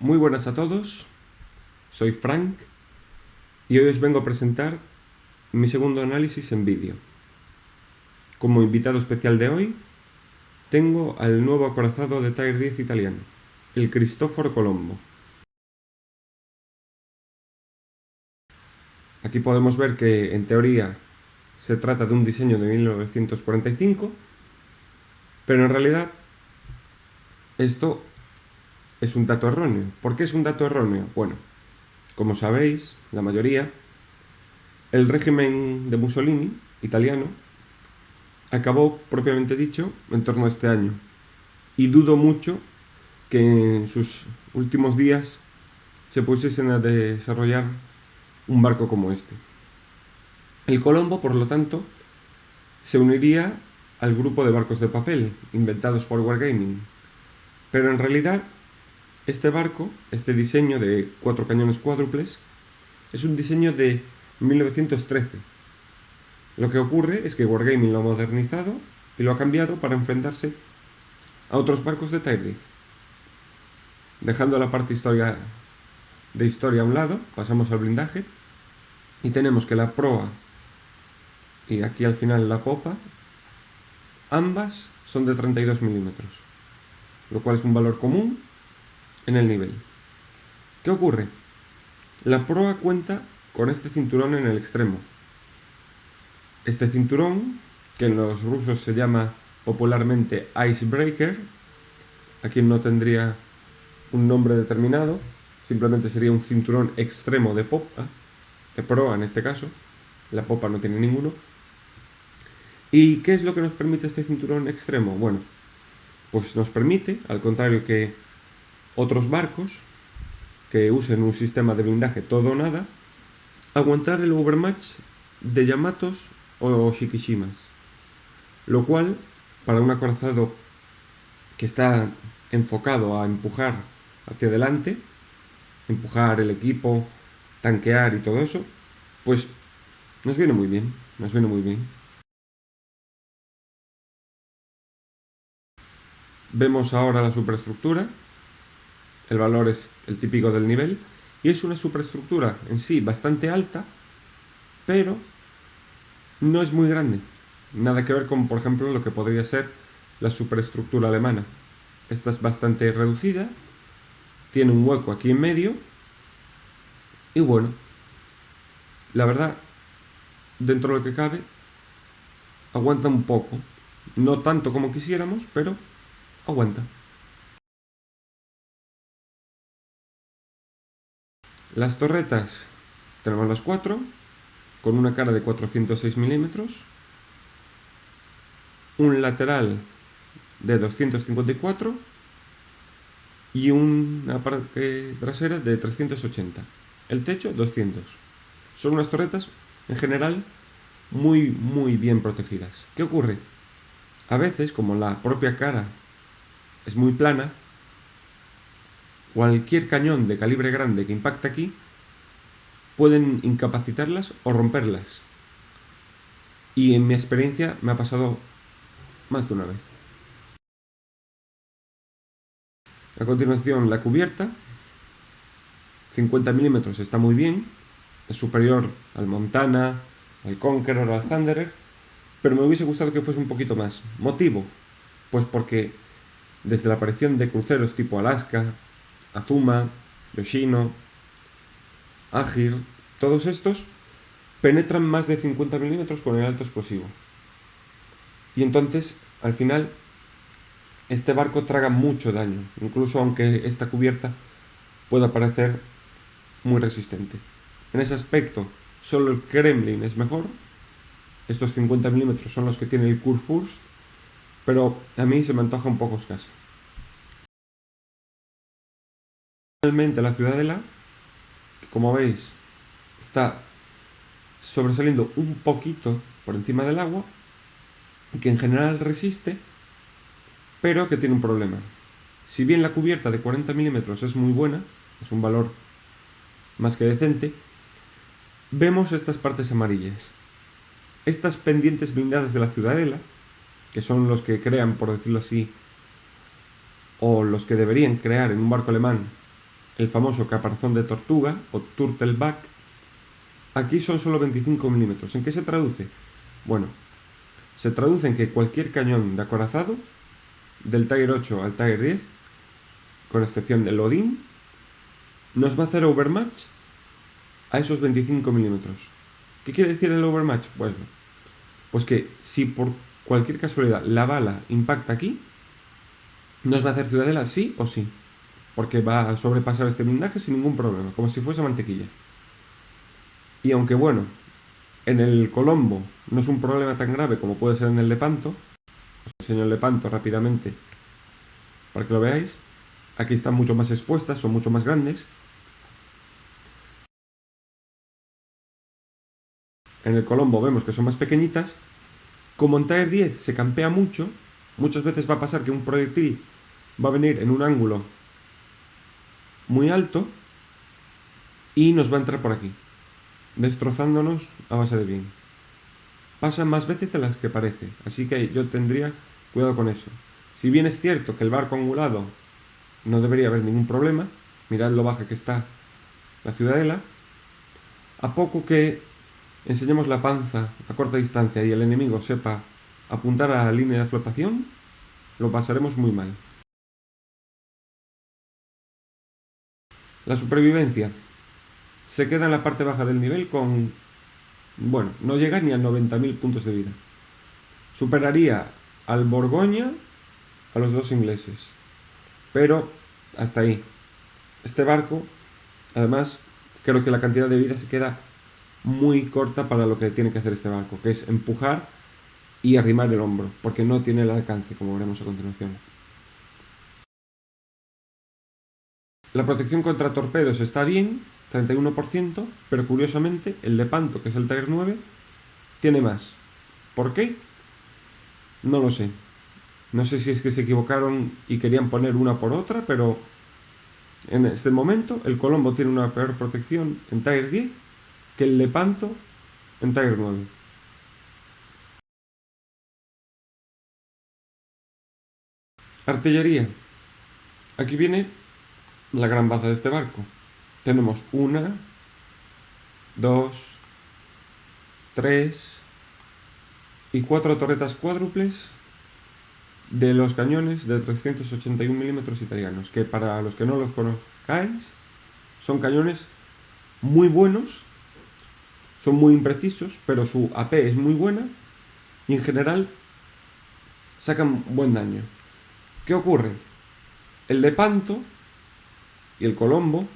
Muy buenas a todos, soy Frank y hoy os vengo a presentar mi segundo análisis en vídeo. Como invitado especial de hoy, tengo al nuevo acorazado de Tier 10 italiano, el Cristoforo Colombo. Aquí podemos ver que, en teoría, se trata de un diseño de 1945, pero en realidad esto es un dato erróneo. ¿Por qué es un dato erróneo? Bueno, como sabéis, la mayoría, el régimen de Mussolini, italiano, acabó, propiamente dicho, en torno a este año. Y dudo mucho que en sus últimos días se pusiesen a desarrollar un barco como este. El Colombo, por lo tanto, se uniría al grupo de barcos de papel inventados por Wargaming. Pero en realidad, este barco, este diseño de 4 cañones cuádruples, es un diseño de 1913. Lo que ocurre es que Wargaming lo ha modernizado y lo ha cambiado para enfrentarse a otros barcos de Tier 10. Dejando la parte de historia a un lado, pasamos al blindaje y tenemos que la proa y aquí al final la popa, ambas son de 32 milímetros, lo cual es un valor común en el nivel. ¿Qué ocurre? La proa cuenta con este cinturón en el extremo. Este cinturón, que en los rusos se llama popularmente icebreaker, aquí no tendría un nombre determinado, simplemente sería un cinturón extremo de popa, de proa en este caso, la popa no tiene ninguno. ¿Y qué es lo que nos permite este cinturón extremo? Bueno, pues nos permite, al contrario que otros barcos que usen un sistema de blindaje todo o nada, aguantar el overmatch de Yamatos o Shikishimas, lo cual, para un acorazado que está enfocado a empujar hacia adelante, empujar el equipo, tanquear y todo eso, pues nos viene muy bien, nos viene muy bien. Vemos ahora la superestructura, el valor es el típico del nivel, y es una superestructura en sí bastante alta, pero no es muy grande. Nada que ver con, por ejemplo, lo que podría ser la superestructura alemana. Esta es bastante reducida, tiene un hueco aquí en medio, y bueno, la verdad, dentro de lo que cabe, aguanta un poco. No tanto como quisiéramos, pero aguanta. Las torretas, tenemos las 4, con una cara de 406 milímetros, un lateral de 254 y una parte trasera de 380. El techo, 200. Son unas torretas, en general, muy bien protegidas. ¿Qué ocurre? A veces, como la propia cara es muy plana, cualquier cañón de calibre grande que impacte aquí pueden incapacitarlas o romperlas. Y en mi experiencia me ha pasado más de una vez. A continuación, la cubierta, 50 milímetros, está muy bien, es superior al Montana, al Conqueror o al Thunderer, pero me hubiese gustado que fuese un poquito más. ¿Motivo? Pues porque desde la aparición de cruceros tipo Alaska, Azuma, Yoshino, Agir, todos estos penetran más de 50 milímetros con el alto explosivo. Y entonces, al final, este barco traga mucho daño, incluso aunque esta cubierta pueda parecer muy resistente. En ese aspecto, solo el Kremlin es mejor. Estos 50 milímetros son los que tiene el Kurfürst, pero a mí se me antoja un poco escasa. Finalmente, la Ciudadela, que como veis está sobresaliendo un poquito por encima del agua, que en general resiste, pero que tiene un problema. Si bien la cubierta de 40 milímetros es muy buena, es un valor más que decente, vemos estas partes amarillas. Estas pendientes blindadas de la Ciudadela, que son los que crean, por decirlo así, o los que deberían crear en un barco alemán el famoso caparazón de tortuga o turtleback, aquí son solo 25 milímetros. ¿En qué se traduce? Bueno, se traduce en que cualquier cañón de acorazado, del Tiger 8 al Tiger 10, con excepción del Odin, nos va a hacer overmatch a esos 25 milímetros. ¿Qué quiere decir el overmatch? Bueno, pues que si por cualquier casualidad la bala impacta aquí, nos va a hacer ciudadela sí o sí, porque va a sobrepasar este blindaje sin ningún problema, como si fuese mantequilla. Y aunque bueno, en el Colombo no es un problema tan grave como puede ser en el Lepanto, os enseño el Lepanto rápidamente para que lo veáis. Aquí están mucho más expuestas, son mucho más grandes. En el Colombo vemos que son más pequeñitas. Como en Tiger 10 se campea mucho, muchas veces va a pasar que un proyectil va a venir en un ángulo muy alto y nos va a entrar por aquí, destrozándonos a base de bien. Pasa más veces de las que parece, así que yo tendría cuidado con eso. Si bien es cierto que el barco angulado no debería haber ningún problema, mirad lo baja que está la ciudadela, a poco que enseñemos la panza a corta distancia y el enemigo sepa apuntar a la línea de flotación, lo pasaremos muy mal. La supervivencia se queda en la parte baja del nivel con... bueno, no llega ni a 90.000 puntos de vida. Superaría al Borgoña, a los dos ingleses. Pero hasta ahí. Este barco, además, creo que la cantidad de vida se queda muy corta para lo que tiene que hacer este barco, que es empujar y arrimar el hombro, porque no tiene el alcance, como veremos a continuación. La protección contra torpedos está bien, 31%, pero curiosamente el Lepanto, que es el Tiger 9, tiene más. ¿Por qué? No lo sé. No sé si es que se equivocaron y querían poner una por otra, pero en este momento el Colombo tiene una peor protección en Tiger 10 que el Lepanto en Tiger 9. Artillería. Aquí viene la gran baza de este barco. Tenemos 1, 2, 3 y 4 torretas cuádruples de los cañones de 381 milímetros italianos, que para los que no los conozcáis, son cañones muy buenos, son muy imprecisos, pero su AP es muy buena y en general sacan buen daño. ¿Qué ocurre? El Lepanto y el Colombo,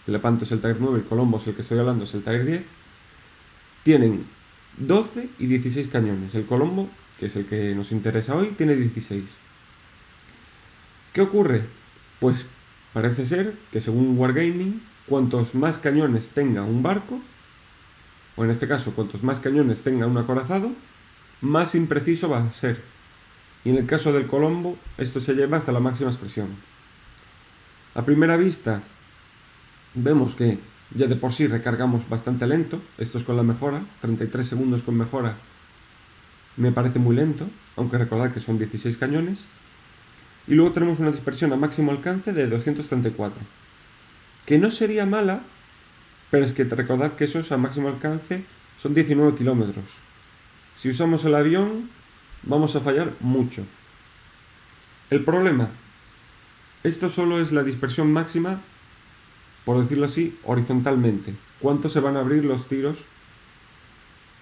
el Lepanto es el Tiger 9, el Colombo es el que estoy hablando, es el Tiger 10, tienen 12 y 16 cañones. El Colombo, que es el que nos interesa hoy, tiene 16. ¿Qué ocurre? Pues parece ser que según Wargaming, cuantos más cañones tenga un barco, o en este caso, cuantos más cañones tenga un acorazado, más impreciso va a ser. Y en el caso del Colombo, esto se lleva hasta la máxima expresión. A primera vista, vemos que ya de por sí recargamos bastante lento. Esto es con la mejora, 33 segundos con mejora me parece muy lento, aunque recordad que son 16 cañones. Y luego tenemos una dispersión a máximo alcance de 234, que no sería mala, pero es que recordad que esos a máximo alcance son 19 kilómetros. Si usamos el avión, vamos a fallar mucho. El problema, esto solo es la dispersión máxima, por decirlo así, horizontalmente. ¿Cuánto se van a abrir los tiros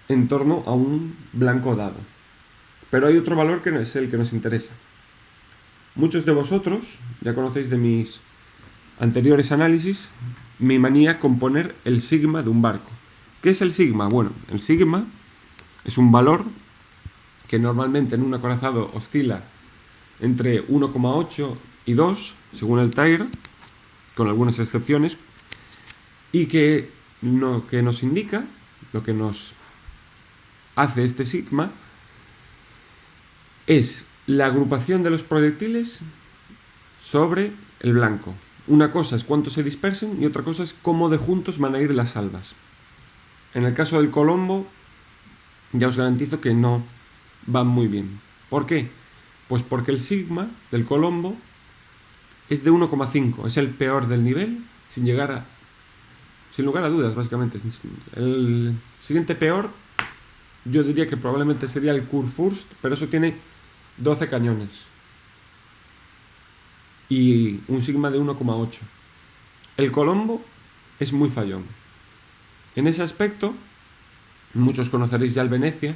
en torno a un blanco dado? Pero hay otro valor que es el que nos interesa. Muchos de vosotros ya conocéis de mis anteriores análisis mi manía con poner el sigma de un barco. ¿Qué es el sigma? Bueno, el sigma es un valor que normalmente en un acorazado oscila entre 1,8 y 2, según el Tiger, con algunas excepciones, y que lo que nos indica, lo que nos hace este sigma, es la agrupación de los proyectiles sobre el blanco. Una cosa es cuánto se dispersen y otra cosa es cómo de juntos van a ir las salvas. En el caso del Colombo, ya os garantizo que no van muy bien. ¿Por qué? Pues porque el sigma del Colombo es de 1,5. Es el peor del nivel, sin lugar a dudas, básicamente. El siguiente peor, yo diría que probablemente sería el Kurfürst, pero eso tiene 12 cañones. Y un sigma de 1,8. El Colombo es muy fallón. En ese aspecto, muchos conoceréis ya el Venecia.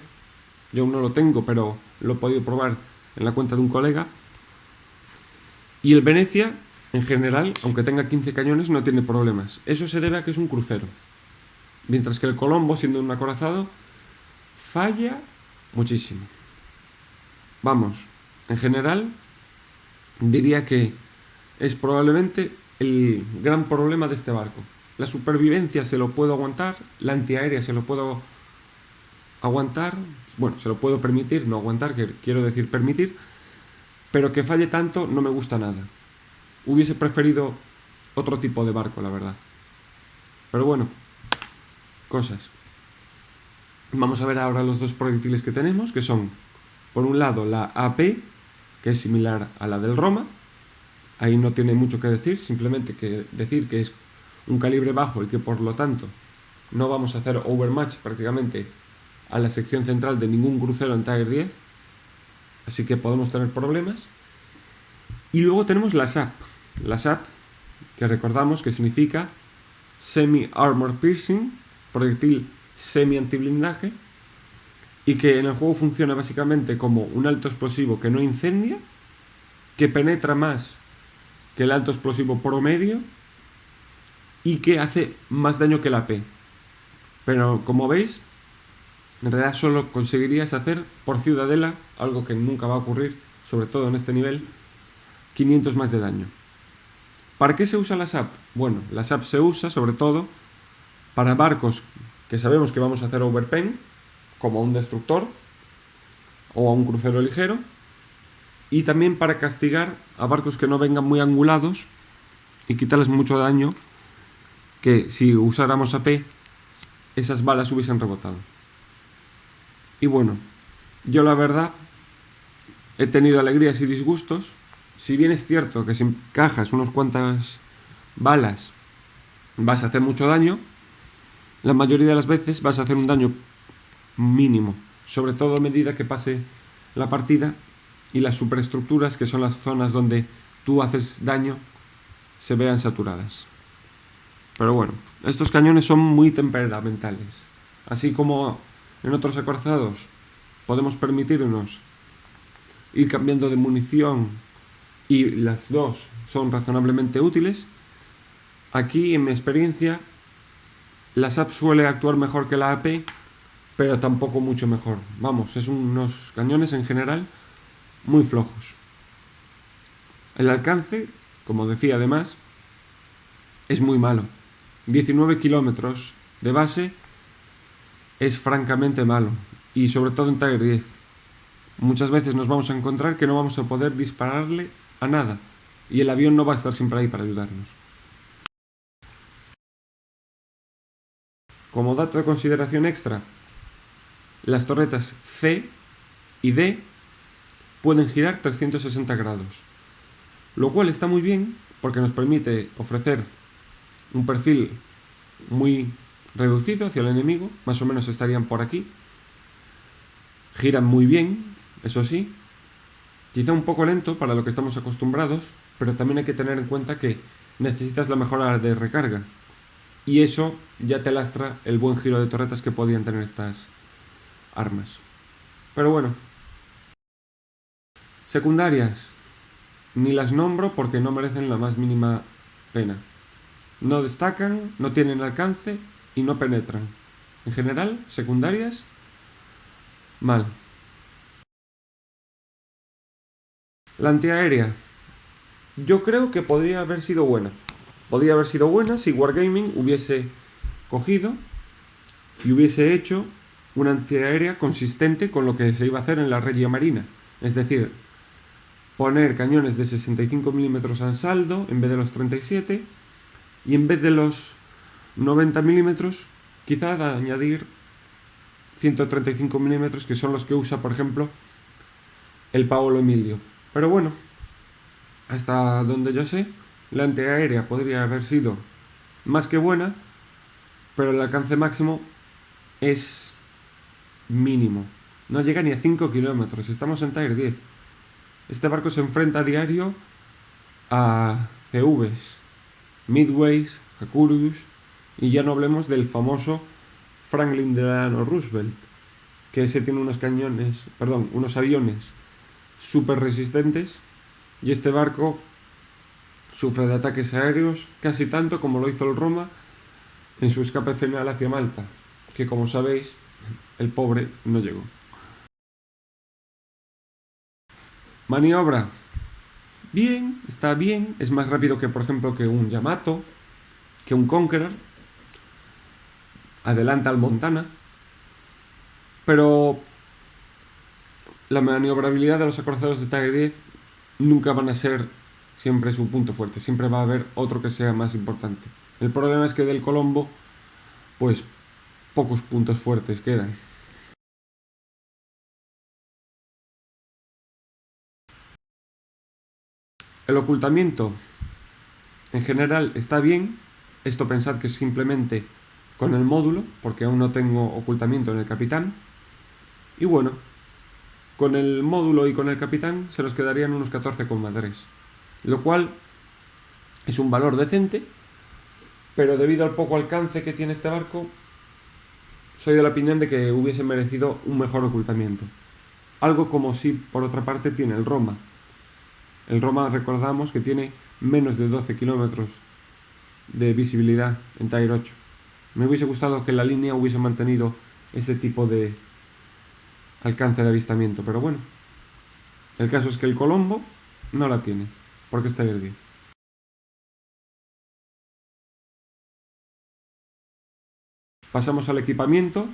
Yo aún no lo tengo, pero lo he podido probar en la cuenta de un colega. Y el Venecia, en general, aunque tenga 15 cañones, no tiene problemas. Eso se debe a que es un crucero. Mientras que el Colombo, siendo un acorazado, falla muchísimo. Vamos, en general, diría que es probablemente el gran problema de este barco. La supervivencia se lo puedo aguantar, la antiaérea se lo puedo aguantar, bueno, se lo puedo permitir, no aguantar, que quiero decir permitir, pero que falle tanto no me gusta nada. Hubiese preferido otro tipo de barco, la verdad. Pero bueno, cosas. Vamos a ver ahora los dos proyectiles que tenemos, que son, por un lado, la AP, que es similar a la del Roma. Ahí no tiene mucho que decir, simplemente que decir que es un calibre bajo y que por lo tanto no vamos a hacer overmatch prácticamente a la sección central de ningún crucero en Tiger 10, así que podemos tener problemas. Y luego tenemos la SAP, que recordamos que significa Semi Armor Piercing, proyectil semi antiblindaje, y que en el juego funciona básicamente como un alto explosivo que no incendia, que penetra más que el alto explosivo promedio y que hace más daño que la AP. Pero como veis, en realidad solo conseguirías hacer por ciudadela, algo que nunca va a ocurrir, sobre todo en este nivel, 500 más de daño. ¿Para qué se usa la SAP? Bueno, la SAP se usa sobre todo para barcos que sabemos que vamos a hacer overpen, como a un destructor o a un crucero ligero, y también para castigar a barcos que no vengan muy angulados y quitarles mucho daño, que si usáramos AP, esas balas hubiesen rebotado. Y bueno, yo la verdad he tenido alegrías y disgustos. Si bien es cierto que si encajas unas cuantas balas vas a hacer mucho daño, la mayoría de las veces vas a hacer un daño mínimo, sobre todo a medida que pase la partida y las superestructuras, que son las zonas donde tú haces daño, se vean saturadas. Pero bueno, estos cañones son muy temperamentales. Así como en otros acorazados podemos permitirnos ir cambiando de munición y las dos son razonablemente útiles, aquí en mi experiencia la SAP suele actuar mejor que la AP, pero tampoco mucho mejor. Vamos, es unos cañones en general muy flojos. El alcance, como decía además, es muy malo. 19 kilómetros de base es francamente malo, y sobre todo en Tiger 10. Muchas veces nos vamos a encontrar que no vamos a poder dispararle a nada, y el avión no va a estar siempre ahí para ayudarnos. Como dato de consideración extra, las torretas C y D pueden girar 360 grados, lo cual está muy bien porque nos permite ofrecer un perfil muy reducido hacia el enemigo, más o menos estarían por aquí. Giran muy bien, eso sí, quizá un poco lento para lo que estamos acostumbrados, pero también hay que tener en cuenta que necesitas la mejora de recarga, y eso ya te lastra el buen giro de torretas que podían tener estas armas. Pero bueno, secundarias, ni las nombro porque no merecen la más mínima pena. No destacan, no tienen alcance y no penetran. En general, secundarias, mal. La antiaérea, yo creo que podría haber sido buena. Podría haber sido buena si Wargaming hubiese cogido y hubiese hecho una antiaérea consistente con lo que se iba a hacer en la Regia Marina. Es decir, poner cañones de 65 milímetros al saldo en vez de los 37, y en vez de los 90 milímetros quizá añadir 135 milímetros, que son los que usa por ejemplo el Paolo Emilio. Pero bueno, hasta donde yo sé, la antiaérea podría haber sido más que buena, pero el alcance máximo es mínimo. No llega ni a 5 kilómetros. Estamos en Tier 10. Este barco se enfrenta a diario a CVs, Midways, Hakurus, y ya no hablemos del famoso Franklin Delano Roosevelt, que ese tiene unos aviones súper resistentes, y este barco sufre de ataques aéreos casi tanto como lo hizo el Roma en su escape final hacia Malta, que como sabéis, el pobre no llegó. Maniobra. Bien, está bien, es más rápido que por ejemplo que un Yamato, que un Conqueror, adelanta al Montana, pero la maniobrabilidad de los acorazados de Tiger 10 nunca van a ser siempre su punto fuerte, siempre va a haber otro que sea más importante. El problema es que del Colombo, pues pocos puntos fuertes quedan. El ocultamiento en general está bien, esto pensad que es simplemente con el módulo, porque aún no tengo ocultamiento en el capitán, y bueno, con el módulo y con el capitán se nos quedarían unos 14,3, lo cual es un valor decente, pero debido al poco alcance que tiene este barco, soy de la opinión de que hubiese merecido un mejor ocultamiento. Algo como si, por otra parte, tiene el Roma. El Roma, recordamos que tiene menos de 12 kilómetros de visibilidad en Tier 8. Me hubiese gustado que la línea hubiese mantenido ese tipo de alcance de avistamiento, pero bueno. El caso es que el Colombo no la tiene, porque es Tier 10. Pasamos al equipamiento.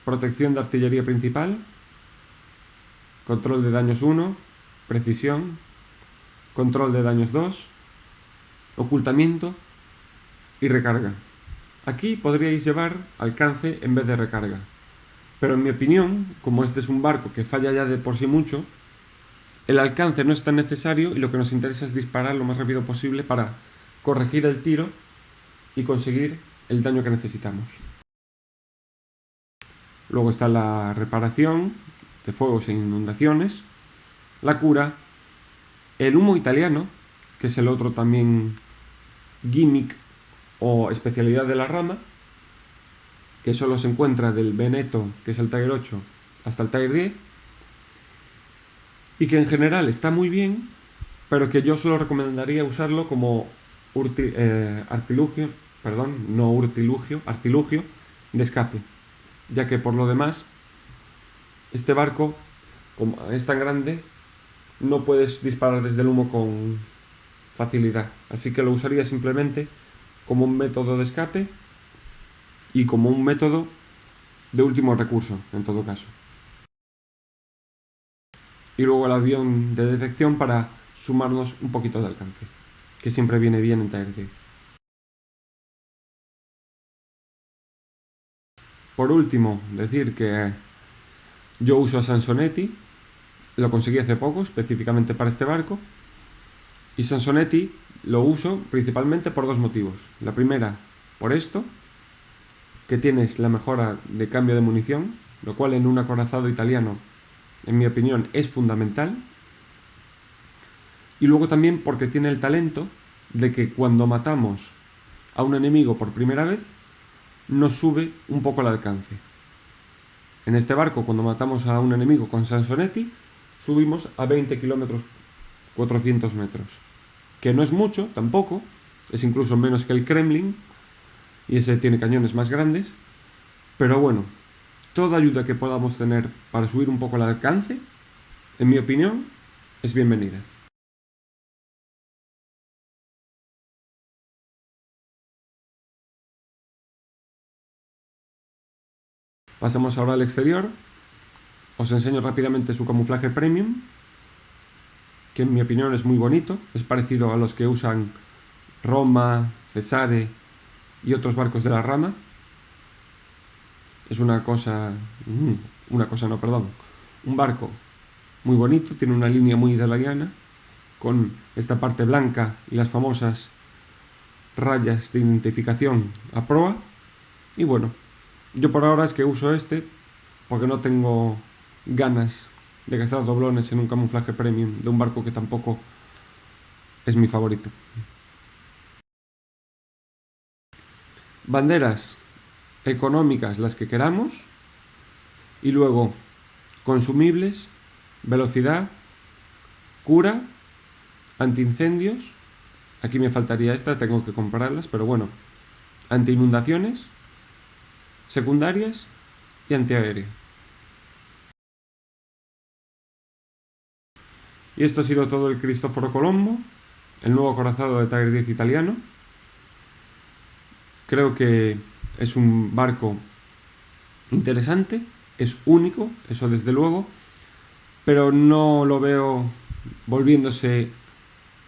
Protección de artillería principal, control de daños 1, precisión, control de daños 2, ocultamiento y recarga. Aquí podríais llevar alcance en vez de recarga, pero en mi opinión, como este es un barco que falla ya de por sí mucho, el alcance no es tan necesario y lo que nos interesa es disparar lo más rápido posible para corregir el tiro y conseguir el daño que necesitamos. Luego está la reparación de fuegos e inundaciones, la cura, el humo italiano, que es el otro también gimmick o especialidad de la rama, que solo se encuentra del Veneto, que es el Tier 8, hasta el Tier 10, y que en general está muy bien, pero que yo solo recomendaría usarlo como artilugio de escape, ya que por lo demás, este barco, como es tan grande, no puedes disparar desde el humo con facilidad, así que lo usaría simplemente como un método de escape y como un método de último recurso, en todo caso. Y luego el avión de detección para sumarnos un poquito de alcance, que siempre viene bien en Tier 10. Por último, decir que yo uso a Sansonetti, lo conseguí hace poco, específicamente para este barco, y Sansonetti lo uso principalmente por dos motivos. La primera, por esto, que tienes la mejora de cambio de munición, lo cual en un acorazado italiano, en mi opinión, es fundamental. Y luego también porque tiene el talento de que cuando matamos a un enemigo por primera vez, nos sube un poco el alcance. En este barco, cuando matamos a un enemigo con Sansonetti, subimos a 20 kilómetros 400 metros. Que no es mucho, tampoco, es incluso menos que el Kremlin, y ese tiene cañones más grandes, pero bueno, toda ayuda que podamos tener para subir un poco el alcance, en mi opinión, es bienvenida. Pasamos ahora al exterior. Os enseño rápidamente su camuflaje premium, que en mi opinión es muy bonito, es parecido a los que usan Roma, Cesare y otros barcos de la rama. Es un barco muy bonito, tiene una línea muy italiana con esta parte blanca y las famosas rayas de identificación a proa. Y bueno, yo por ahora es que uso este porque no tengo ganas de gastar doblones en un camuflaje premium de un barco que tampoco es mi favorito. Banderas económicas, las que queramos, y luego consumibles, velocidad, cura, antiincendios. Aquí me faltaría esta, tengo que comprarlas, pero bueno, anti-inundaciones, secundarias y antiaérea. Y esto ha sido todo el Cristoforo Colombo, el nuevo acorazado de Tier 10 italiano. Creo que es un barco interesante, es único, eso desde luego, pero no lo veo volviéndose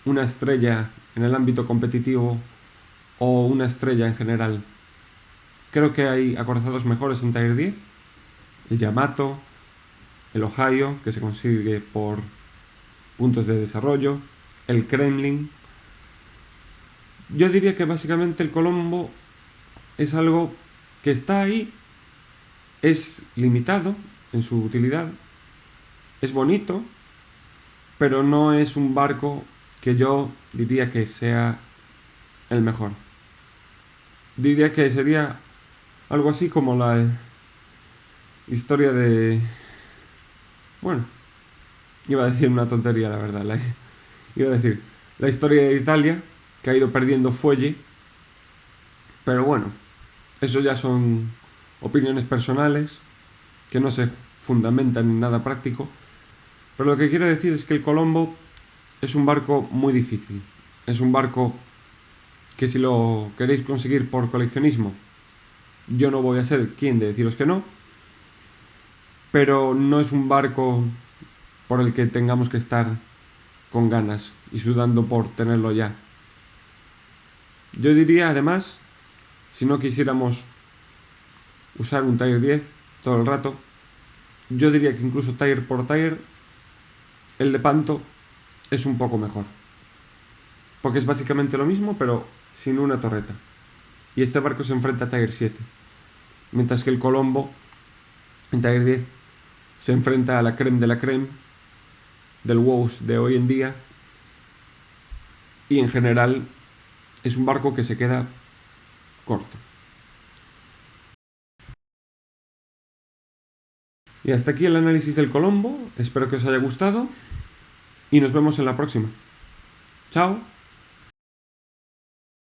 una estrella en el ámbito competitivo o una estrella en general. Creo que hay acorazados mejores en Tier 10, el Yamato, el Ohio, que se consigue por puntos de desarrollo, el Kremlin. Yo diría que básicamente el Colombo es algo que está ahí, es limitado en su utilidad, es bonito, pero no es un barco que yo diría que sea el mejor. Diría que sería algo así como la historia de... Bueno, iba a decir una tontería, la verdad. Iba a decir la historia de Italia, que ha ido perdiendo fuelle, pero bueno, eso ya son opiniones personales que no se fundamentan en nada práctico. Pero lo que quiero decir es que el Colombo es un barco muy difícil. Es un barco que si lo queréis conseguir por coleccionismo, yo no voy a ser quien de deciros que no, pero no es un barco por el que tengamos que estar con ganas y sudando por tenerlo ya. Yo diría además, si no quisiéramos usar un Tier 10 todo el rato, yo diría que incluso Tier por Tier, el Lepanto es un poco mejor. Porque es básicamente lo mismo, pero sin una torreta. Y este barco se enfrenta a Tier 7. Mientras que el Colombo, en Tier 10, se enfrenta a la creme de la creme del WoW de hoy en día. Y en general es un barco que se queda corto. Y hasta aquí el análisis del Colombo. Espero que os haya gustado. Y nos vemos en la próxima. Chao.